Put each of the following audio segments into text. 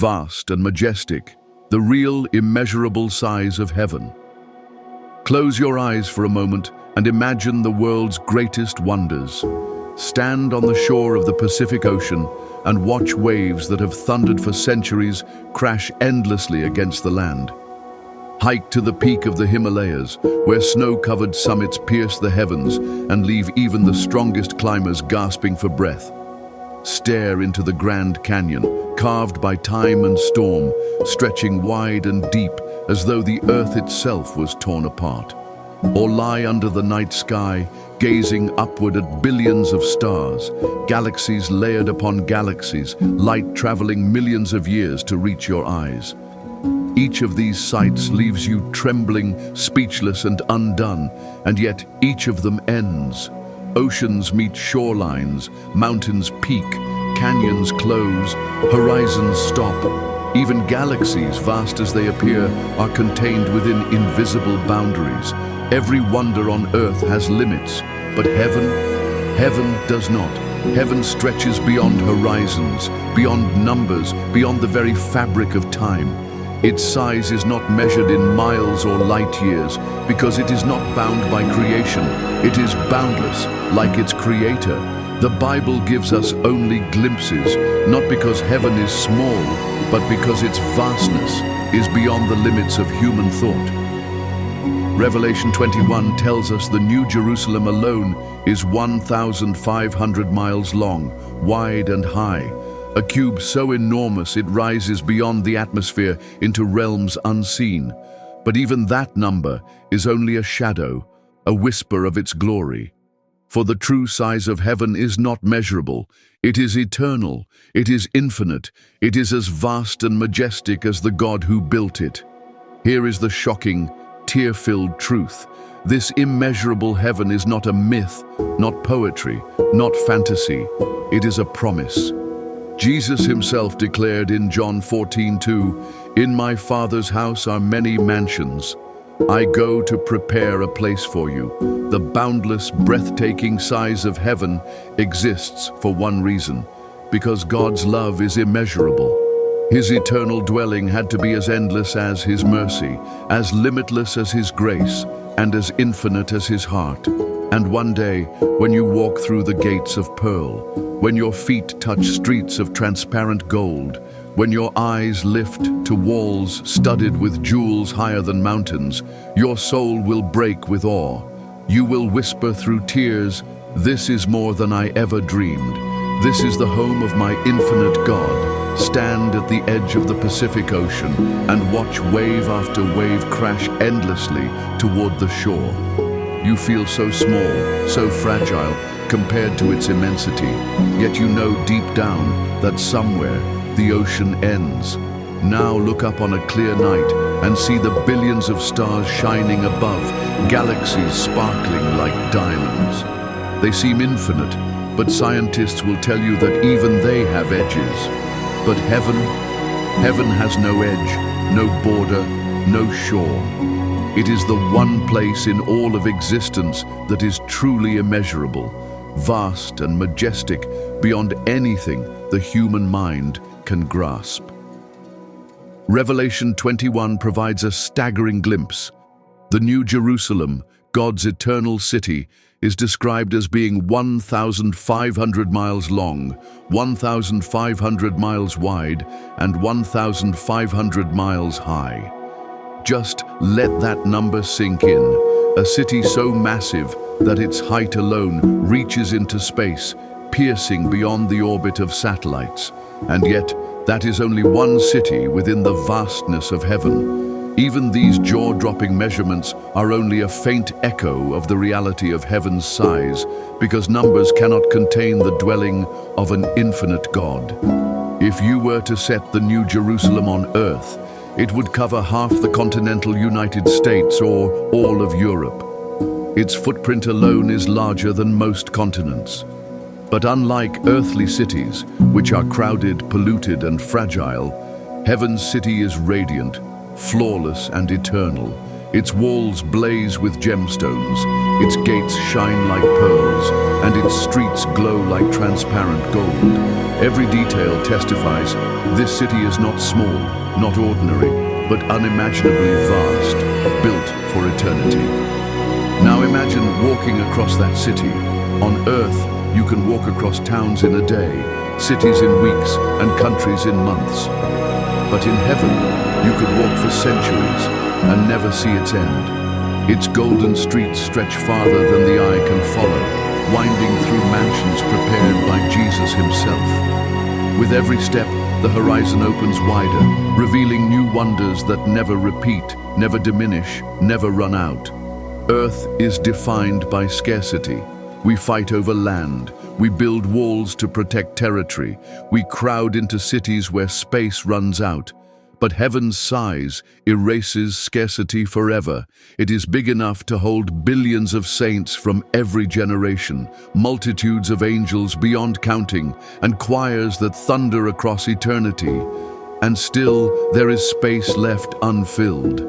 vast and majestic, the real immeasurable size of heaven. Close your eyes for a moment and imagine the world's greatest wonders. Stand on the shore of the Pacific Ocean and watch waves that have thundered for centuries crash endlessly against the land. Hike to the peak of the Himalayas, where snow-covered summits pierce the heavens and leave even the strongest climbers gasping for breath. Stare into the Grand Canyon, carved by time and storm, stretching wide and deep as though the earth itself was torn apart. Or lie under the night sky, gazing upward at billions of stars, galaxies layered upon galaxies, light traveling millions of years to reach your eyes. Each of these sights leaves you trembling, speechless and undone, and yet each of them ends. Oceans meet shorelines, mountains peak, canyons close, horizons stop. Even galaxies, vast as they appear, are contained within invisible boundaries. Every wonder on earth has limits, but heaven does not. Heaven stretches beyond horizons, beyond numbers, beyond the very fabric of time. Its size is not measured in miles or light years, because it is not bound by creation. It is boundless, like its creator. The Bible gives us only glimpses, not because heaven is small, but because its vastness is beyond the limits of human thought. Revelation 21 tells us the New Jerusalem alone is 1,500 miles long, wide and high. A cube so enormous it rises beyond the atmosphere into realms unseen. But even that number is only a shadow, a whisper of its glory. For the true size of heaven is not measurable. It is eternal. It is infinite. It is as vast and majestic as the God who built it. Here is the shocking, tear-filled truth. This immeasurable heaven is not a myth, not poetry, not fantasy. It is a promise. Jesus himself declared in John 14:2, "In my Father's house are many mansions. I go to prepare a place for you." The boundless, breathtaking size of heaven exists for one reason, because God's love is immeasurable. His eternal dwelling had to be as endless as his mercy, as limitless as his grace, and as infinite as his heart. And one day, when you walk through the gates of pearl, when your feet touch streets of transparent gold, when your eyes lift to walls studded with jewels higher than mountains, your soul will break with awe. You will whisper through tears, "This is more than I ever dreamed. This is the home of my infinite God." Stand at the edge of the Pacific Ocean and watch wave after wave crash endlessly toward the shore. You feel so small, so fragile, compared to its immensity, yet you know deep down that somewhere the ocean ends. Now look up on a clear night and see the billions of stars shining above, galaxies sparkling like diamonds. They seem infinite, but scientists will tell you that even they have edges. But heaven has no edge, no border, no shore. It is the one place in all of existence that is truly immeasurable, vast and majestic beyond anything the human mind can grasp. Revelation 21 provides a staggering glimpse. The New Jerusalem, God's eternal city, is described as being 1,500 miles long, 1,500 miles wide, and 1,500 miles high. Just let that number sink in. A city so massive that its height alone reaches into space, piercing beyond the orbit of satellites. And yet, that is only one city within the vastness of heaven. Even these jaw-dropping measurements are only a faint echo of the reality of heaven's size, because numbers cannot contain the dwelling of an infinite God. If you were to set the New Jerusalem on earth, it would cover half the continental United States or all of Europe. Its footprint alone is larger than most continents. But unlike earthly cities, which are crowded, polluted, and fragile, heaven's city is radiant, flawless, and eternal. Its walls blaze with gemstones, its gates shine like pearls, and its streets glow like transparent gold. Every detail testifies this city is not small, not ordinary, but unimaginably vast, built for eternity. Now imagine walking across that city. On Earth, you can walk across towns in a day, cities in weeks, and countries in months. But in heaven, you could walk for centuries and never see its end. Its golden streets stretch farther than the eye can follow, winding through mansions prepared by Jesus himself. With every step, the horizon opens wider, revealing new wonders that never repeat, never diminish, never run out. Earth is defined by scarcity. We fight over land. We build walls to protect territory. We crowd into cities where space runs out. But heaven's size erases scarcity forever. It is big enough to hold billions of saints from every generation, multitudes of angels beyond counting, and choirs that thunder across eternity. And still, there is space left unfilled.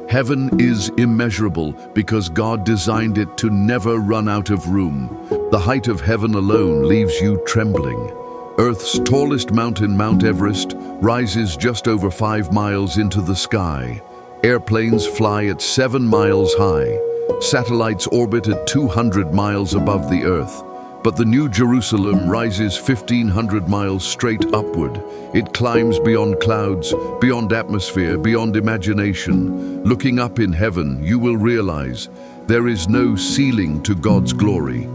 Heaven is immeasurable because God designed it to never run out of room. The height of heaven alone leaves you trembling. Earth's tallest mountain, Mount Everest, rises just over 5 miles into the sky. Airplanes fly at 7 miles high. Satellites orbit at 200 miles above the Earth. But the New Jerusalem rises 1,500 miles straight upward. It climbs beyond clouds, beyond atmosphere, beyond imagination. Looking up in heaven, you will realize there is no ceiling to God's glory.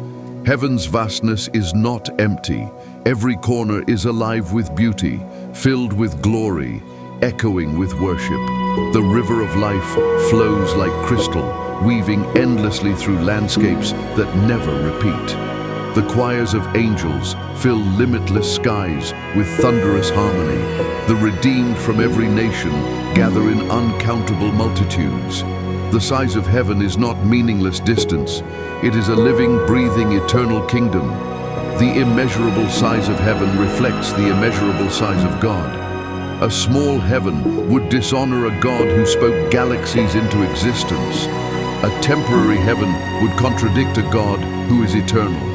Heaven's vastness is not empty. Every corner is alive with beauty, filled with glory, echoing with worship. The river of life flows like crystal, weaving endlessly through landscapes that never repeat. The choirs of angels fill limitless skies with thunderous harmony. The redeemed from every nation gather in uncountable multitudes. The size of heaven is not meaningless distance. It is a living, breathing, eternal kingdom. The immeasurable size of heaven reflects the immeasurable size of God. A small heaven would dishonor a God who spoke galaxies into existence. A temporary heaven would contradict a God who is eternal.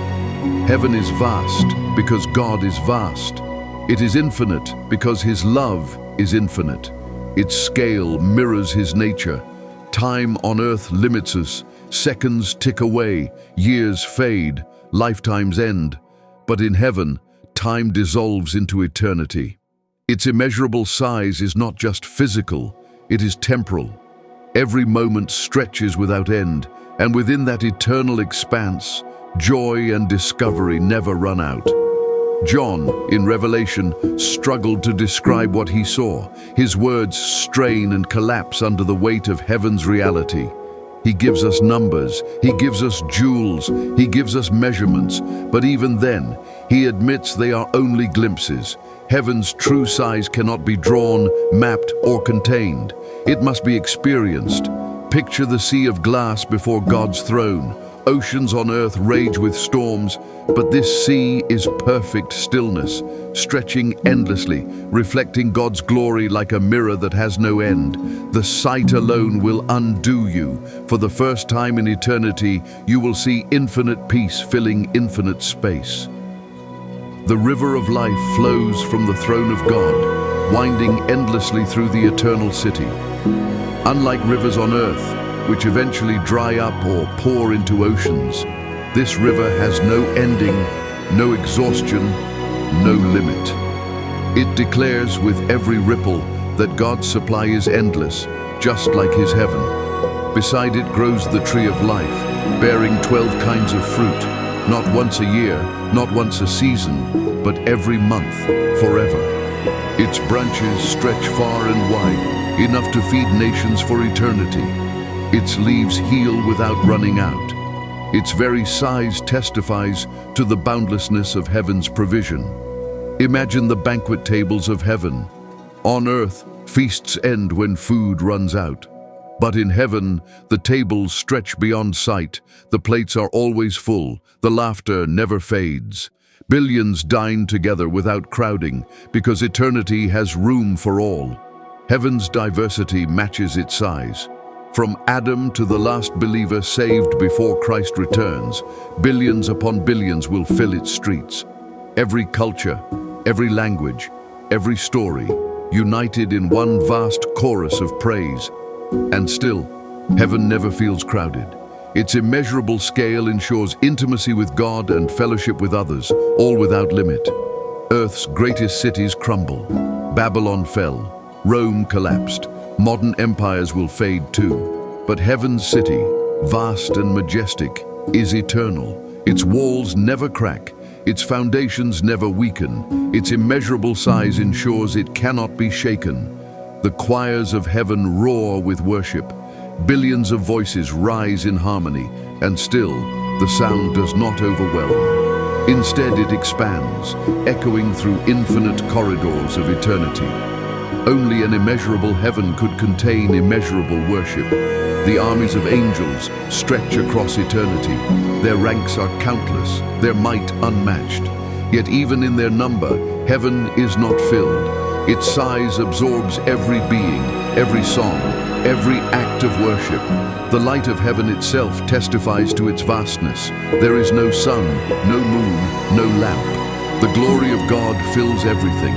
Heaven is vast because God is vast. It is infinite because His love is infinite. Its scale mirrors His nature. Time on earth limits us. Seconds tick away, years fade, lifetimes end. But in heaven, time dissolves into eternity. Its immeasurable size is not just physical, it is temporal. Every moment stretches without end, and within that eternal expanse, joy and discovery never run out. John, in Revelation, struggled to describe what he saw. His words strain and collapse under the weight of heaven's reality. He gives us numbers, He gives us jewels, He gives us measurements, but even then, He admits they are only glimpses. Heaven's true size cannot be drawn, mapped, or contained. It must be experienced. Picture the sea of glass before God's throne. Oceans on earth rage with storms, but this sea is perfect stillness, stretching endlessly, reflecting God's glory like a mirror that has no end. The sight alone will undo you. For the first time in eternity, you will see infinite peace filling infinite space. The river of life flows from the throne of God, winding endlessly through the eternal city. Unlike rivers on earth, which eventually dry up or pour into oceans, this river has no ending, no exhaustion, no limit. It declares with every ripple that God's supply is endless, just like His heaven. Beside it grows the tree of life, bearing 12 kinds of fruit, not once a year, not once a season, but every month, forever. Its branches stretch far and wide, enough to feed nations for eternity. Its leaves heal without running out. Its very size testifies to the boundlessness of heaven's provision. Imagine the banquet tables of heaven. On earth, feasts end when food runs out. But in heaven, the tables stretch beyond sight. The plates are always full. The laughter never fades. Billions dine together without crowding, because eternity has room for all. Heaven's diversity matches its size. From Adam to the last believer saved before Christ returns, billions upon billions will fill its streets. Every culture, every language, every story, united in one vast chorus of praise. And still, heaven never feels crowded. Its immeasurable scale ensures intimacy with God and fellowship with others, all without limit. Earth's greatest cities crumble. Babylon fell. Rome collapsed. Modern empires will fade too. But heaven's city, vast and majestic, is eternal. Its walls never crack. Its foundations never weaken. Its immeasurable size ensures it cannot be shaken. The choirs of heaven roar with worship. Billions of voices rise in harmony, and still, the sound does not overwhelm. Instead, it expands, echoing through infinite corridors of eternity. Only an immeasurable heaven could contain immeasurable worship. The armies of angels stretch across eternity. Their ranks are countless, their might unmatched. Yet even in their number, heaven is not filled. Its size absorbs every being, every song, every act of worship. The light of heaven itself testifies to its vastness. There is no sun, no moon, no lamp. The glory of God fills everything.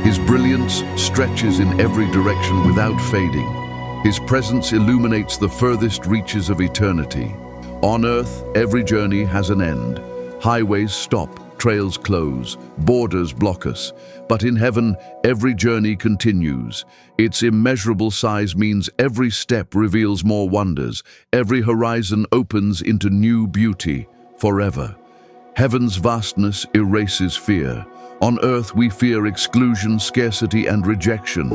His brilliance stretches in every direction without fading. His presence illuminates the furthest reaches of eternity. On earth, every journey has an end. Highways stop, trails close, borders block us. But in heaven, every journey continues. Its immeasurable size means every step reveals more wonders. Every horizon opens into new beauty forever. Heaven's vastness erases fear. On earth, we fear exclusion, scarcity, and rejection.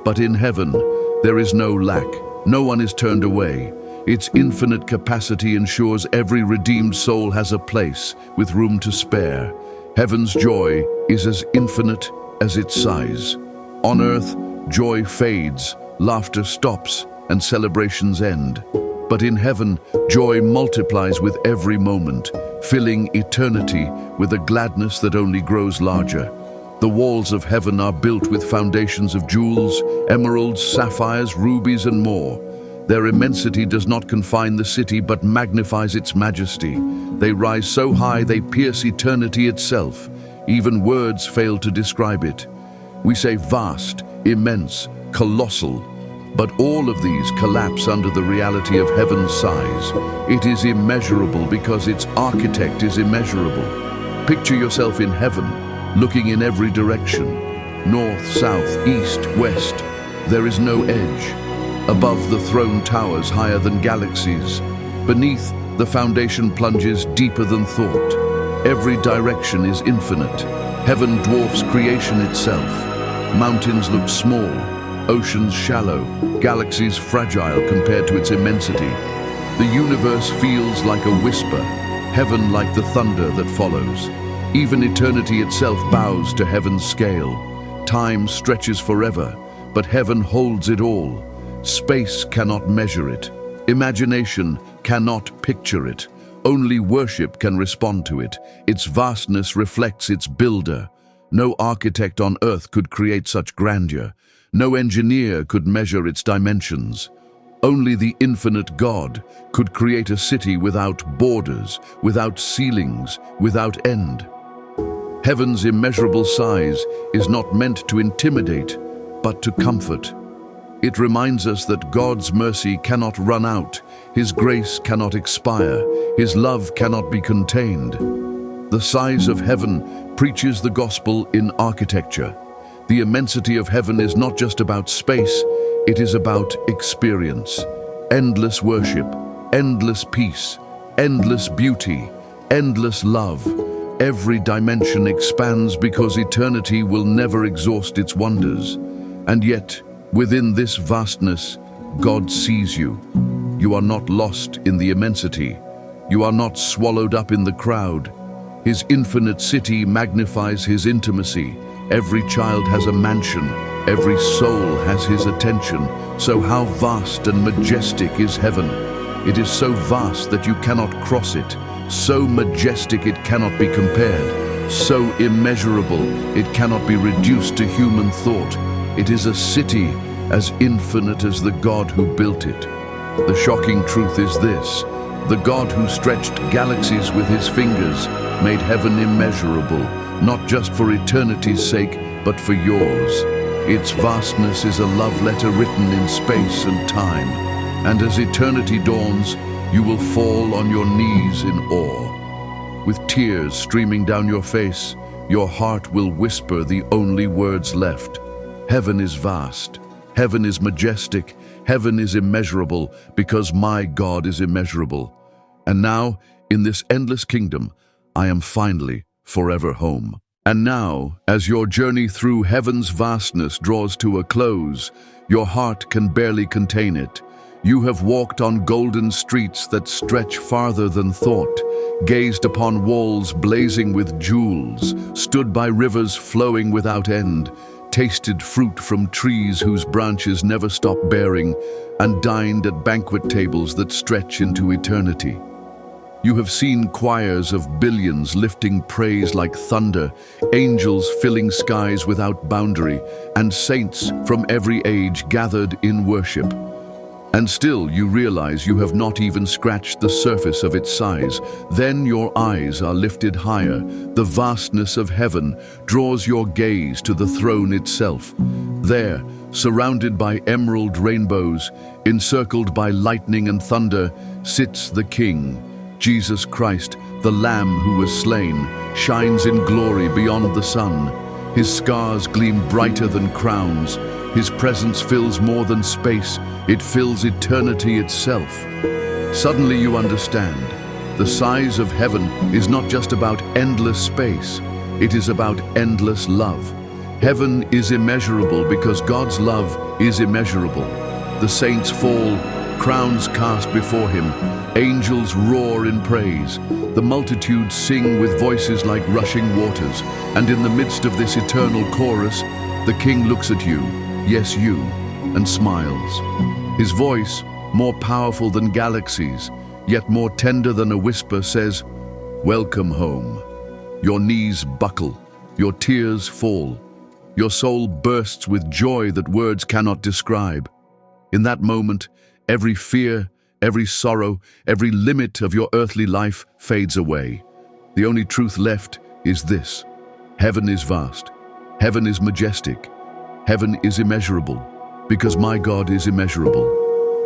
But in heaven, there is no lack. No one is turned away. Its infinite capacity ensures every redeemed soul has a place with room to spare. Heaven's joy is as infinite as its size. On earth, joy fades, laughter stops, and celebrations end. But in heaven, joy multiplies with every moment, filling eternity with a gladness that only grows larger. The walls of heaven are built with foundations of jewels, emeralds, sapphires, rubies, and more. Their immensity does not confine the city but magnifies its majesty. They rise so high they pierce eternity itself. Even words fail to describe it. We say vast, immense, colossal, but all of these collapse under the reality of heaven's size. It is immeasurable because its architect is immeasurable. Picture yourself in heaven, looking in every direction. North, south, east, west. There is no edge. Above the throne towers higher than galaxies. Beneath, the foundation plunges deeper than thought. Every direction is infinite. Heaven dwarfs creation itself. Mountains look small, oceans shallow, galaxies fragile compared to its immensity. The universe feels like a whisper, heaven like the thunder that follows. Even eternity itself bows to heaven's scale. Time stretches forever, but heaven holds it all. Space cannot measure it. Imagination cannot picture it. Only worship can respond to it. Its vastness reflects its builder. No architect on earth could create such grandeur. No engineer could measure its dimensions. Only the infinite God could create a city without borders, without ceilings, without end. Heaven's immeasurable size is not meant to intimidate, but to comfort. It reminds us that God's mercy cannot run out, His grace cannot expire, His love cannot be contained. The size of heaven preaches the gospel in architecture. The immensity of heaven is not just about space, it is about experience. Endless worship, endless peace, endless beauty, endless love. Every dimension expands because eternity will never exhaust its wonders. And yet, within this vastness, God sees you. You are not lost in the immensity. You are not swallowed up in the crowd. His infinite city magnifies His intimacy. Every child has a mansion. Every soul has His attention. So how vast and majestic is heaven? It is so vast that you cannot cross it. So majestic it cannot be compared. So immeasurable it cannot be reduced to human thought. It is a city as infinite as the God who built it. The shocking truth is this: the God who stretched galaxies with his fingers made heaven immeasurable, not just for eternity's sake, but for yours. Its vastness is a love letter written in space and time, and as eternity dawns, you will fall on your knees in awe. With tears streaming down your face, your heart will whisper the only words left. Heaven is vast, heaven is majestic, heaven is immeasurable, because my God is immeasurable. And now, in this endless kingdom, I am finally forever home. And now, as your journey through heaven's vastness draws to a close, your heart can barely contain it. You have walked on golden streets that stretch farther than thought, gazed upon walls blazing with jewels, stood by rivers flowing without end, tasted fruit from trees whose branches never stop bearing, and dined at banquet tables that stretch into eternity. You have seen choirs of billions lifting praise like thunder, angels filling skies without boundary, and saints from every age gathered in worship. And still you realize you have not even scratched the surface of its size. Then your eyes are lifted higher. The vastness of heaven draws your gaze to the throne itself. There, surrounded by emerald rainbows, encircled by lightning and thunder, sits the King. Jesus Christ, the Lamb who was slain, shines in glory beyond the sun. His scars gleam brighter than crowns. His presence fills more than space. It fills eternity itself. Suddenly you understand. The size of heaven is not just about endless space. It is about endless love. Heaven is immeasurable because God's love is immeasurable. The saints fall, crowns cast before him. Angels roar in praise. The multitudes sing with voices like rushing waters. And in the midst of this eternal chorus, the King looks at you, yes you, and smiles. His voice, more powerful than galaxies, yet more tender than a whisper, says, "Welcome home." Your knees buckle, your tears fall. Your soul bursts with joy that words cannot describe. In that moment, every fear, every sorrow, every limit of your earthly life fades away. The only truth left is this: heaven is vast, heaven is majestic, heaven is immeasurable, because my God is immeasurable.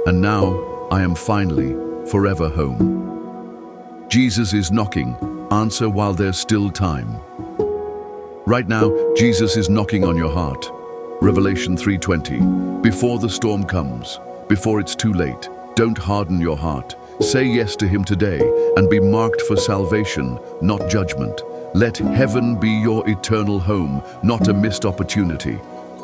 And now I am finally forever home. Jesus is knocking. Answer while there's still time. Right now, Jesus is knocking on your heart. Revelation 3:20. Before the storm comes, before it's too late, don't harden your heart. Say yes to him today and be marked for salvation, not judgment. Let heaven be your eternal home, not a missed opportunity.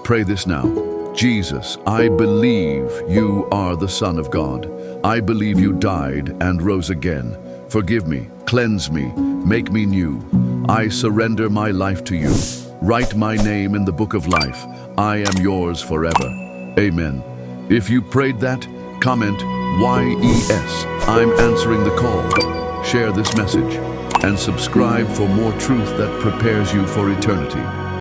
Pray this now. Jesus, I believe you are the Son of God. I believe you died and rose again. Forgive me, cleanse me, make me new. I surrender my life to you. Write my name in the book of life. I am yours forever. Amen. If you prayed that, comment YES. I'm answering the call. Share this message and subscribe for more truth that prepares you for eternity.